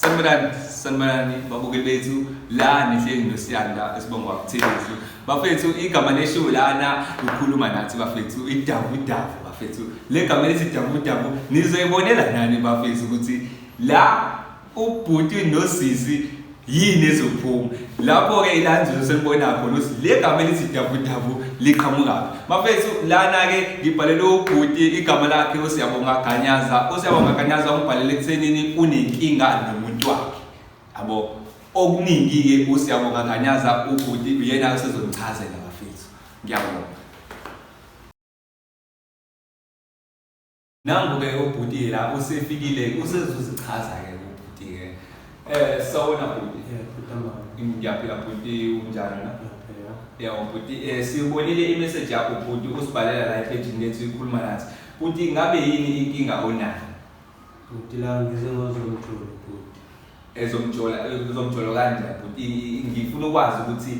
Sanibonani babukeli bethu la nihleli noSiyanda esibonga ukuthelezu. Bafethu igama leshow lana ukhuluma nathi bafethu idabu bafethu. Le gama lethi idabu nizoyibonela nani bafethu ukuthi la ubhuti nosisi yini ezophuma. Lapho ke ilandzulo selibona khona ukuthi le gama lethi idabu liqhamuka. Bafethu lana ke ngibhalele ubhuti igama lakhe uSiyabonga Ganyaza ngibhalele ekuthenini unenkinga nomuntu wakhe. Yabo okuningi ke uSiyabonga Ganyaza ubhuti uyena usezonichazela bafethu. Ngiyabonga. Nangu ke ubhuti la usefikile usezozichaza ke ubhuti ke. Sawona bhuti. Ngiyaphila bhuti unjani na? Bhuti sibonile imessage yakho bhuti usibhalela la epage lethu ikhuluma nathi. Bhuti ngabe yini inkinga onayo? Bhuti la ngizengozomjola bhuti. Uzomjola kanjani bhuti? Ngifuna ukwazi ukuthi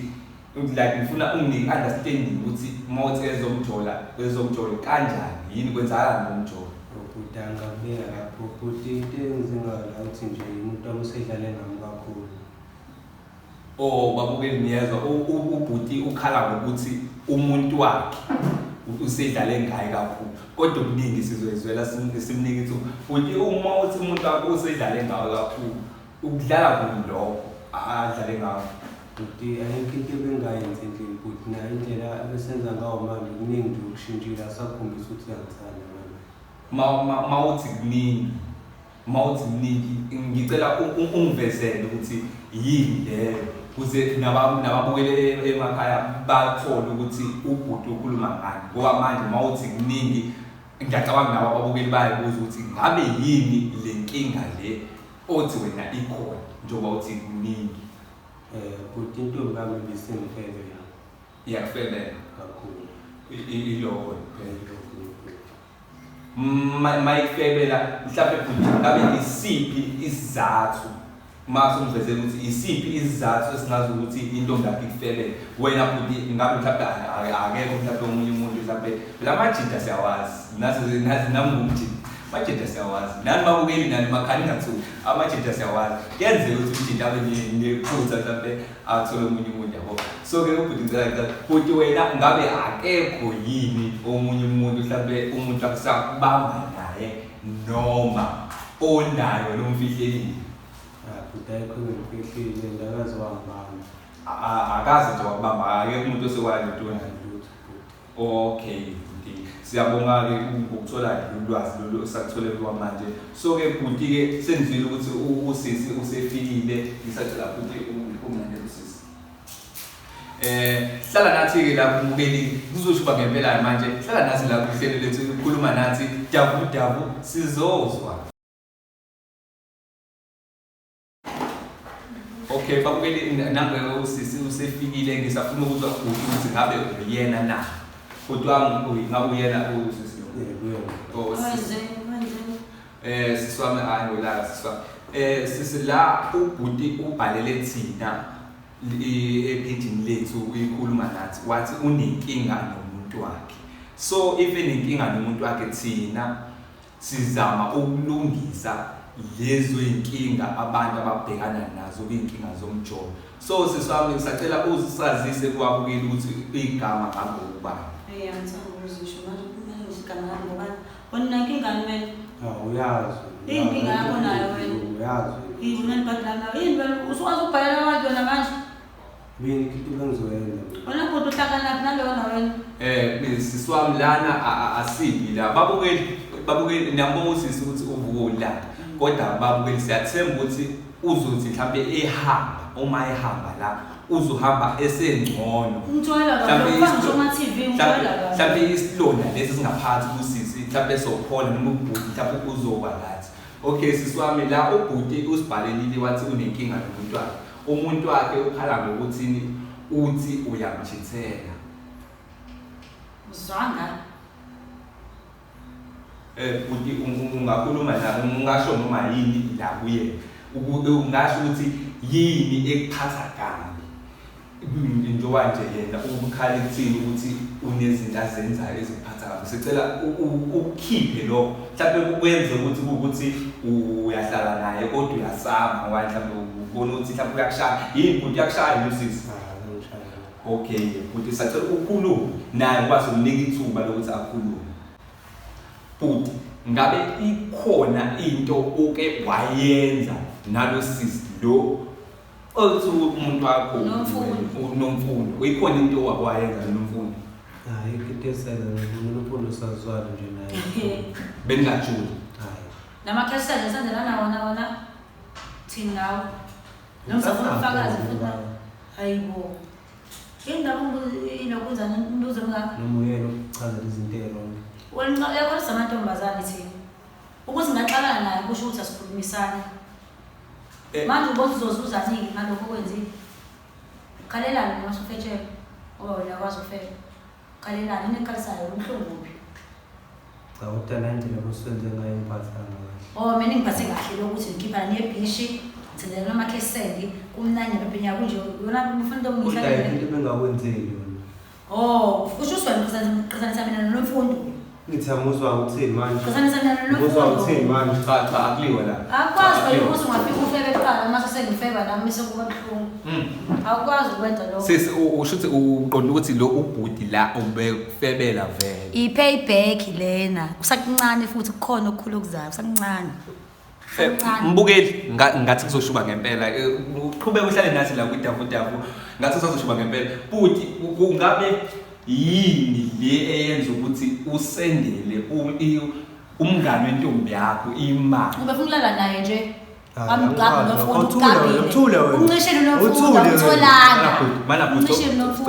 ngifuna unginike understanding ukuthi mawuthi ezomjola kanjani yini kwenzakala ngomjola? Bhuti angabeka lapho bhuti into engizengala ukuthi nje umuntu amusedlale ngami kakhulu. Babukeli niyezwa ubhuti ukhala ngokuthi umuntu wakhe usedlale ngaye kakhulu. Kodwa okuningi sizoyizwela simnike ukuthi bhuti uma uthi umuntu wakhe usedlale ngawe kakhulu ukudlala kulo lokho adlale ngawe. Bhuti ayikho into ebengayenzi endlini bhuti na indlela abesenza ngawo manje kuningi nje ukushintshile asakhombisa ukuthi uyangithanda manje. Mawuthi kuningi ngicela ungivezele ukuthi yini leyo kuze nababukele emakhaya bathole ukuthi ubhuti ukhuluma ngani. Ngoba manje mawuthi kuningi ngiyacabanga nabo ababukeli bayibuza ukuthi ngabe yini le nkinga le othi wena ikhona njengoba uthi kuningi. Bhuti intombi yami ibisengifebela. Iyakufebela kakhulu. Iloko mayikufebela mhlawumbe bhuti ngabe isiphi isizathu mase umvezele ukuthi isiphi isizathu esingazi ukuthi intombi yakho ikufebele wena bhuti ngabe mhlawumbe akekho mhlawumbe omunye umuntu mhlawumbe la majida siyawazi nazi namumjida majida siyawazi nani babukeli nani makhani ngathu amajida siyawazi kuyenzeka ukuthi umjida abe nephutha mhlawumbe athole omunye umuntu yabo. So ke ubhuti ngicela bhuti wena ngabe akekho yini omunye umuntu mhlawumbe umuntu akusakubamba naye noma onayo nomfihlelile? Bhuti ayikho ngimfihlile ndakazi wangibamba. Akazi nje wakubamba akekho umuntu osekwazi into lutho. Okay bhuti siyabonga ke ukuthola ulwazi lolu sakutholele kwamanje. So ke bhuti ke senzile ukuthi usisi usefikile ngisacela bhuti umnandi usisi. Hlala nathi ke lapho ubukeli kuzoshuba ngempela manje hlala nathi lapho ihlelo lethu ukukhuluma nathi dabu sizozwa. Okay babukeli nange usisi usefikile ngisafuna ukuzwa ukuthi ngabe uyena na kodwa ngabe uyena usisi siswami ayingolala siswami sisi la ubhuti ubhalele thina epagini lethu uyikhuluma nathi wathi unenkinga nomuntu wakhe. So if enenkinga nomuntu wakhe thina sizama ukulungisa lezo inkinga abantu ababhekana nazo inkinga zomjola. So siswami ngisacela uzisazise kwabukeli ukuthi igama ngakho ubani. Ngiyangithanda ukuzisho manje kumele ngisigama ngoba onenkinga mina. Uyazi. Inkinga yakho nayo wena. Uyazi. Yini mina badlala yini wena uswazi ukubhalela abantu wena manje? Mina kithi bengizoyenza. Wena kodwa uhlakana nalona wena. Siswami lana asibi la babukeli niyabona usisi ukuthi uvuka la. Kodwa babukeli siyathemba ukuthi uzothi mhlambe ehamba uma ehamba la uzohamba esengcono. Ngithola kahle ngisho ma TV ngithola kahle. Mhlambe isilonda lesi singaphansi kusisi mhlambe sokhola noma ubhuti mhlambe uzoba lathi. Okay siswami la ubhuti usibhalelile wathi unenkinga nomuntu wakhe. Umuntu wakhe ukhala ngokuthi uthi uyamchithela. Uzwanga Bhuti ungakhuluma la ungasho noma yini la kuye ungasho ukuthi yini ekuphatha kabi njengoba nje yena umkhali kuthini ukuthi unezinto azenzayo eziphatha kabi sicela ukukhiphe lokho mhlawumbe kwenze ukuthi ukuthi uyahlala naye kodwa uyasaba ngoba mhlawumbe ubona ukuthi mhlawumbe uyakushaya yini ukuthi uyakushaya nosisi okay ukuthi sacela ukukhuluma naye ukwazi ukunika ithuba lokuthi akhulume futhi ngabe ikhona into oke wayenza nalosisi lo othi umuntu wakho unomfundo uyikhona into wakwayenza nomfundo hayi ikitesela nomfundo sazwana nje naye beningajuli hayi namakhesela senzelana wona thina ngawo nomsafuna ufakazi futhi hayibo indaba inokwenza induze ngakho nomuyelo ukuchaza izinto eronke wena yakho samantombazane thina ukuthi ngaxabana naye kusho ukuthi asikhulumisane manje ubona uzozuza nini ngalokho kwenzile khalelana ngasufetshela ngoba wena kwazi ufela khalelana nekhalisayo umhlungu uphi cha utana indlela osenze ngayo imphathana kahle mina ngiphathe kahle lokuthi ngikhiphana nebhishi ngithela namakheseli kumnanye bephinya kunje yona umfundo ngihlala into bengakwenzeli yona kusho uswena qizanisa mina nomfundo ngithamuzwa ukuthini manje qizanisa mina nomfundo uzwa ukuthini manje cha akuliwe la akwazi ukuthi ungafika ufebe kuqala mase sengifeba nami bese kuba buhlungu akwazi ukwenza lokho sisi usho ukuthi uqonda ukuthi lo ubhudi la ubefebela vele i-payback lena usakuncane futhi kukhona okukhulu okuzayo usakuncane mbukeli ngathi kuzoshuba ngempela uqhubeka uhlale nathi la kwidavudavu ngathi uzoshuba ngempela futhi kungabe yini le eyenza ukuthi usendele umngane wentombi yakho imali ube funa ukulala naye nje Uthule wena. Uncishe nomfundo utholanga. Mana bhuti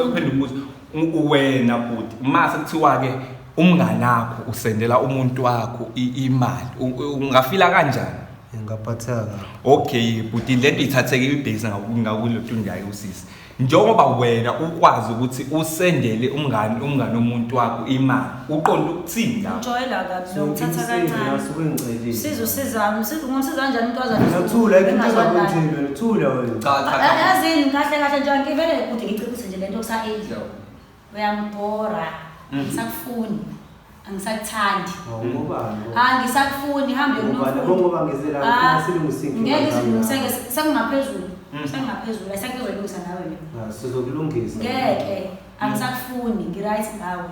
uphendula umuzi wena bhuti mase kuthiwa ke umngane wakho usendela umuntu wakho imali ungafila kanjani? Ngaphatheka. Okay bhuti lento ithatheke ibhesi ngakulothu ndayi usisi. Njengoba wena ukwazi ukuthi usendele umngane womuntu wakho imali uqonda ukuthini la ujoyela kabi nokuthatha kancane ngicela sizosiza ngomsiza kanjani umuntu wazana ngathula ikinto ngithula wena cha yazini kahle nje ngivele ukuthi ngicebise nje lento kusa age uyambora ngisakufuni angisakuthandi angisakufuni hambe ngoba ngizela silungisile ngeke sengingaphezulu sengingaphezulu ayisakuzoyilungisa nawe sizokulungisa ngeke angisakufuni ngiright ngawe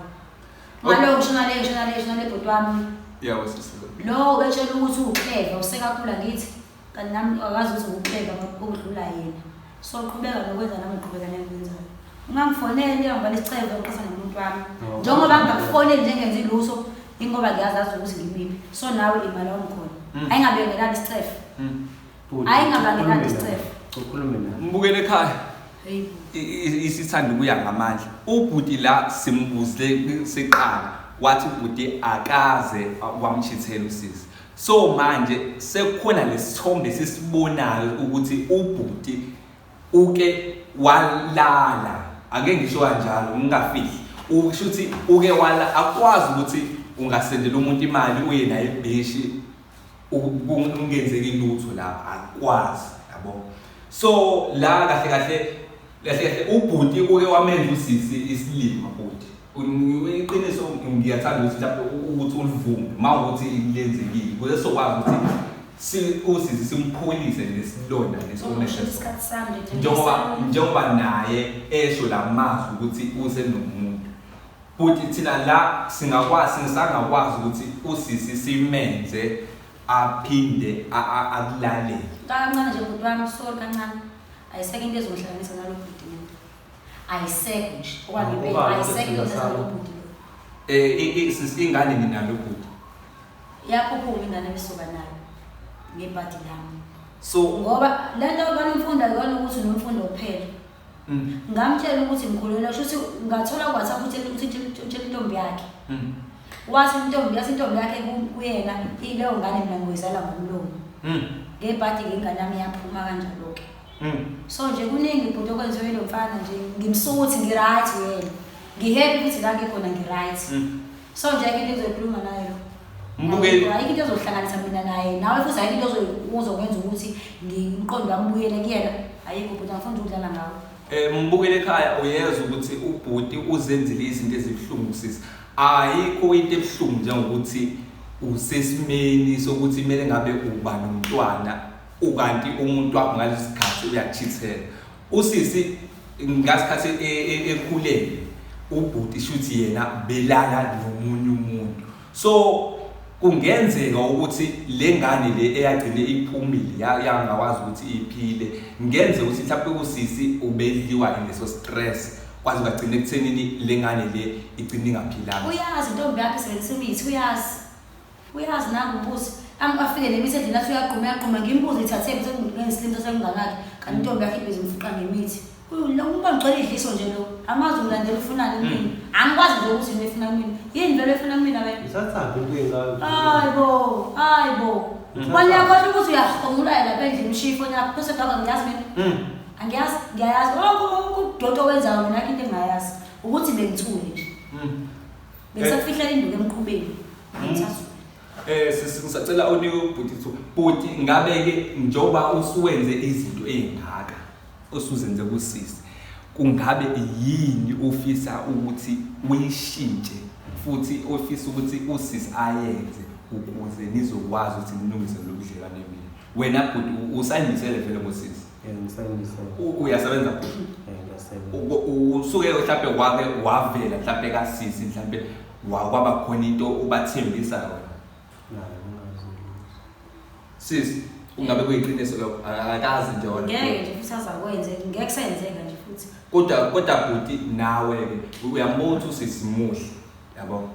ngalo kushona le bhuti wami yawo sisi lo betshela ukuthi uqheva usekakhula ngithi kanti nami akazi ukuthi uqheva ngokudlula yena so uqhubeka nokwenza nami uqhubeka nekwenzayo ungangifoneli ngibale isicelo oqhasa nomuntu wami njengoba ngingakufoneli njengenza iluso ingoba ngiyazazi ukuthi ngimiphi so nawe imali ongikhona ayingabekelani isicelo ayingabekelani isicelo ukhulume naye mbukele ekhaya isithanda kuya ngamandla ubhuti la simbuzile seqala wathi ubhuti akaze wamchithela usisi so manje sekukhona lesithombe sisibonayo ukuthi ubhuti uke walala ake ngisho kanjalo ngingafihli usho ukuthi uke wala akwazi ukuthi ungasendela umuntu imali uye naye ebheshi ungenzeki lutho lapha akwazi yabo so la kahle ubhuti uke wamenza usisi isilima bhuti uyiqiniso ngiyathanda ukuthi lapho ukuthi ulivume mawukuthi ilenzekile ukuze sokwazi ukuthi usisi simpholise lesilonda lesonesha njengoba naye esho lamazwi ukuthi usenomuntu futhi thina la singakwazi ukuthi usisi simenze aphinde akulalele kancane nje bhuti wami so kancane ayiseke into ezohlanganisa nalo bhuti mina ayiseke nje okwangempela ayiseke into nalo bhuti sisingane ninalo bhuti yakhuphuka ingane besoba nayo ngebhadi lami so ngoba lento kanomfundo ayona ukuthi nomfundo kuphela ngamtshela ukuthi ngikhulula sho ukuthi ngathola kwathi ukuthi utshela intombi yakhe wathi intombi yakhe kuyena ileyo ngane mina ngoyizala ngomlomo ngebhadi ingane yami yaphuma kanjalo ke so nje kuningi ibhuti okwenziwe lo mfana nje ngimsuthi ngiright yena ngihappy ukuthi la ngikhona ngiright so nje into ezoyikhuluma nayo mbukeli ayikho into ezohlanganisa mina naye nawe futhi ayikho into uzokwenza ukuthi ngimqondo wami buyele kuyena ayikho bhuti ngifuna ukudlala ngawo mbukele ekhaya uyezwa ukuthi ubhuti uzenzile izinto ezibhlungu sisi. Ayikho into ebhlungu njengokuthi usesimeni sokuthi kumele ngabe uba nomntwana ukanti umuntu wakho ngalesikhathi uyakuchithela. Usisi ngasikhathi ekhulele ubhuti shuthi yena belala nomunye umuntu. So kungenzeka ukuthi le ngane le eyagcine iphumile yangakwazi ukuthi iphile. Ngenzeka ukuthi mhlawumbe usisi ubedliwa leso stress kwazi ukugcina ekuthenini le ngane le igcina ingaphilanga. Uyazi intombi yakhe isebenzisa imithi, uyazi nangubuzi angafike nemithi endlini athi uyaqhuma ngimbuzo ithathe ngesilimo sengangakhe kanti intombi yakhe ibhizi imfuqa ngemithi. Uba ngicela idliso nje lo amazi umlandela ufunani kimi angikwazi nje ukuthi yini efuna kimi yini vele efuna mina wena Isathatha into engayo. hayibo kwani yakho ukuthi uyahomula lapha endlini umshifo yakho bese ngaba ngiyazi mina ngiyayazi ukudodo wenzayo mina into engayazi ukuthi bengithule nje besafihla induku emqhubeni Ngisacela onike ubhuti ngabe ke njoba usuwenze izinto ezingaka usuzenze kusisi kungabe yini ofisa ukuthi uyishintshe futhi ofisa ukuthi usisi ayenze ukuze nizokwazi ukuthi nilungise lo budlelwane bini wena bhuti usayimisele vele ngosisi Ngisayimisele. Uyasebenza bhuti Ngiyasebenza. usuke mhlawumbe wake wavela mhlawumbe kasisi mhlawumbe kwaba khona into ubathembisa wena sisi ungabe kuyiqiniso lokho akazi nje wona ngeke nje futhi azakwenze ngeke kusenzeka nje futhi kodwa bhuti nawe ke uyambona usisi muhle yabo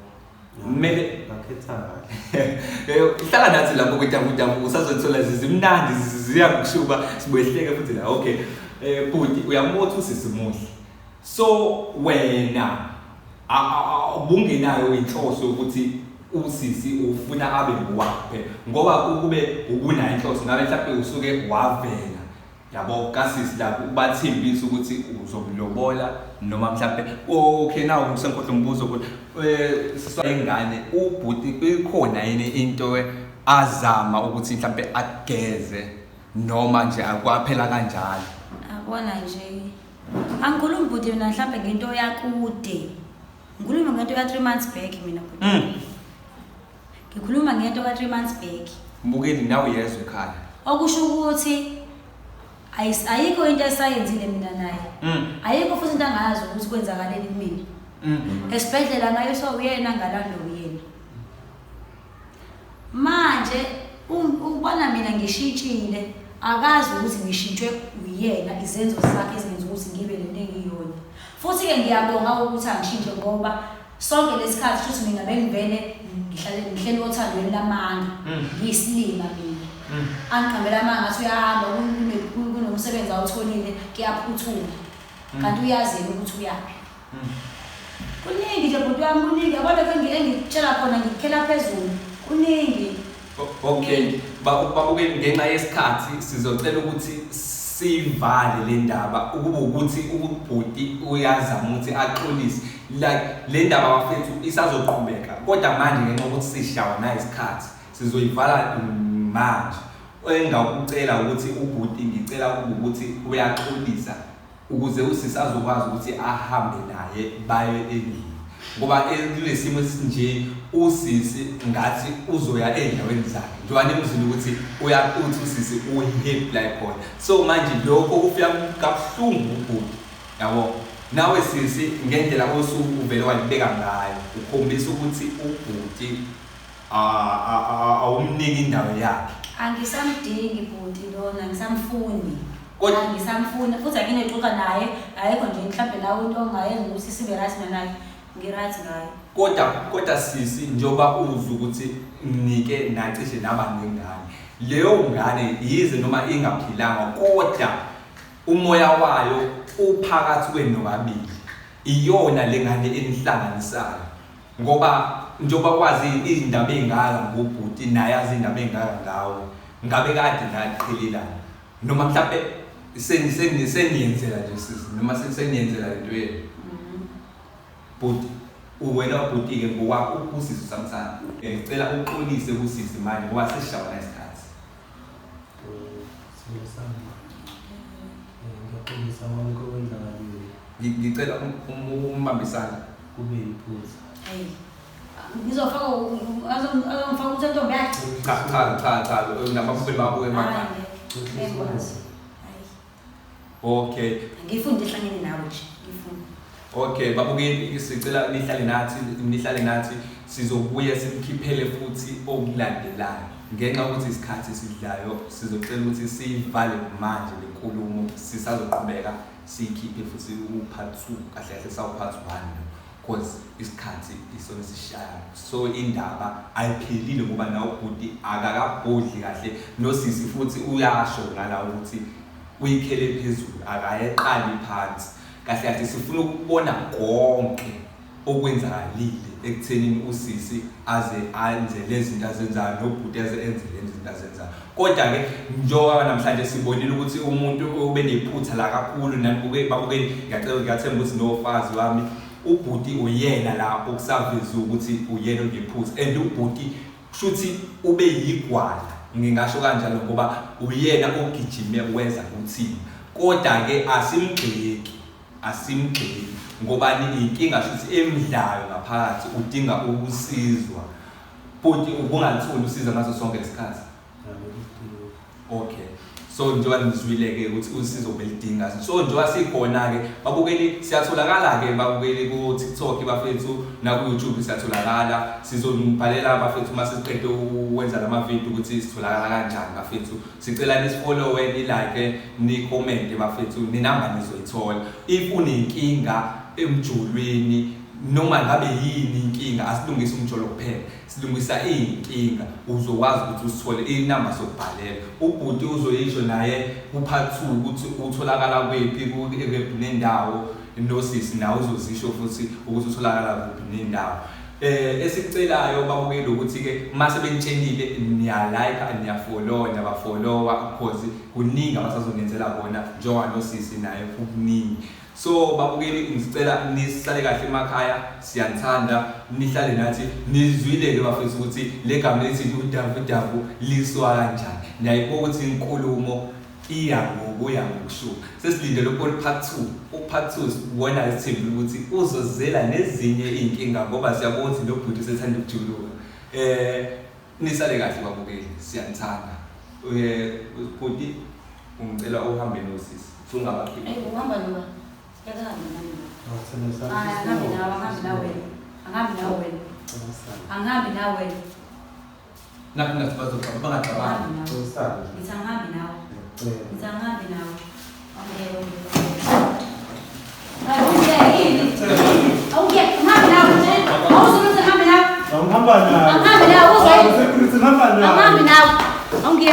kumele bakhetha ihlala nathi lapho kwetamu usazothola zimnandi ziyakushuba sibuyehleke futhi la okay bhuti uyambona usisi muhle so wena ubungenayo inhloso ukuthi usisi ufuna abe ngwaphe ngoba kube ubunayo inhloso ngabe mhlawumbe usuke wavela yabo kasisi lapho ubathembisa ukuthi uzomlobola noma mhlawumbe okay nawo ngisenkohlo umbuzo ukuthi sisayengane ubhuti kukhona yini into azama ukuthi mhlawumbe ageze noma nje akwaphela kanjalo abona nje angikhulumi bhuti mina mhlawumbe ngento yakude ngikhuluma ngento ka 3 months back mina bhuti ngikhuluma ngento ka 3 months back mbukeli nawe yezwe ekhaya okusho ukuthi ayikho into esayenzile mina naye ayikho futhi into angayazi ukuthi kwenzakaleni kumina esibhedlela ngayo so uyena ngalando uyena manje ubona mina ngishintshile akazi ukuthi ngishintshwe uyena izenzo zakhe ezenza ukuthi ngibe lento engiyona futhi ke ngiyabonga ukuthi angishintshe ngoba sonke lesikhathi futhi mina bengivele ngihleli othandweni lamanga ngiyisilima mina angiqhambela amanga ngathi uyahamba kunomsebenzi awutholile kuyaphuthuma kanti uyazi ukuthi uyaphi kuningi nje bhuti wami kuningi yabona ke engitshela khona ngikhela phezulu kuningi okay babukeli ngenxa yesikhathi sizocela ukuthi sivale le ndaba ukuba ukuthi ubhuti uyazama ukuthi axolise like le ndaba bafethu isazoqhubeka kodwa manje ngenxa ukuthi sishawa na isikhathi sizoyivala manje engakucela ukuthi ubhuti ngicela ukuthi uyaxolisa ukuze usisi azokwazi ukuthi ahambe naye baye endlini ngoba kulesimo esinje usisi ngathi uzoya endaweni zakhe njengoba nemzini ukuthi uyakuthi usisi uhappy like khona so manje lokho kufika kabuhlungu ubhuti yabo nawe sisi ngendlela osuvele walibeka ngayo ukhombisa ukuthi ubhuti awumniki indawo yakhe angisamdingi bhuti lona ngisamfuni kodwa ngisamfuna futhi akinexoxa naye ayikho nje mhlawumbe nawe into ongayenza ukuthi sibe right naye ngirathi ngayo kodwa sisi njoba uzu ukuthi nike nacishe nabangengane leyo ngane yize noma ingaphilanga kodwa umoya wayo uphakathi kwenu nobabili iyona lengane enihlanganisayo ngoba njoba kwazi izindaba ezingaka ngobhuti naye yazi indaba ezingaka ngawe ngabe kade ngaqhelelana noma mhlawumbe seniyenzela nje sisi noma seniyenzela lento yenu bhuti wena bhuti ke ngokwakho usisi samsana ngicela uxolise kusisi manje ngoba sesishawa nesikhathi ngiyaqolisa manje kwenza ngicela umbambisana kube yiphuza. Hey. Ngizofaka azomfaka ukuthi intombi yakhe. Cha namaphuphe babuke emakhaya. Okay. Ngifunde ehlangene nawe nje. Ngifunda. Okay, babukeli sicela nihlale nathi sizobuya simkhiphele futhi okulandelayo. Ngenxa ukuthi isikhathi esidlayo sizocela ukuthi sivale manje lenkulumo sisazoqhubeka sikhiphe futhi upart 2 kahle sawu part 1 because isikhathi isona sishaya. So indaba ayiphelile ngoba nawo ubhuti akakabhodli kahle nosisi futhi uyasho ngala ukuthi uyikhele phezulu akayeqali phansi. Kahle sifuna ukubona konke okwenzakalile ekuthenini usisi aze anze lezi zinto azenzayo nobhuti aze enze lezi zinto azenzayo. Kodwa ke njengoba namhlanje sibonile ukuthi umuntu ube nephutha la kakhulu nanibuke babukeli ngiyathemba ukuthi nofazi wami ubhuti uyena la okusaveza ukuthi uyena ongephutha and ubhuti kushuthi ube yigwala ngingasho kanjalo ngoba uyena ogijime wenza uthini. Kodwa ke asimgxeki ngoba inkinga futhi emidlayo ngaphakathi udinga ukusizwa futhi ubungalitholi usiza ngaso sonke isikhathi. Okay, so njengoba nizwile-ke ukuthi usizo belidinga, so njengoba sikhona ke babukeli siyatholakala ke babukeli ku TikTok bafethu na ku YouTube siyatholakala. Sizonibhalela abafethu mase siqede ukwenza lama video ukuthi sitholakala kanjani bafethu. Sicela nisifollow ni like ni comment bafethu, ni number nizoyithola. If unenkinga emjolweni noma ngabe yini inkinga asilungisa umjolo kuphela, silungisa inkinga uzokwazi ukuthi usithole inamba sokubhalela. Ubhuti uzoyisho naye upart 2 ukuthi utholakala kwephi kuphi nendawo nosisi nawe uzozisho futhi ukuthi utholakala kuphi nendawo. Esicelayo babukele ukuthi ke mase benitshenile niya like niyafollow nabafollowa because kuningi abasazongenzela bona njengoba nosisi naye kuningi. So babukeli ngisicela nisale kahle emakhaya, siyanthanda nihlale nathi nizwile ke bafethu ukuthi le gama lethi udavu liswa kanjani. Niyayibona ukuthi inkulumo iya ngokusho. Sesilindele part 2. Part 2 sibona isithembu ukuthi uzozela nezinye inkinga ngoba siyabona ukuthi lo bhuti sethanda ukujuluka. Nisale kahle babukeli, siyanthanda. Bhuti ungicela uhambe nosisi. Sungabakhiphi. Hey, uhamba noma? Angambi nawe. Nathi bazoqaba bangaqabanga. Ngisangambi nawe. Angihamba nawe.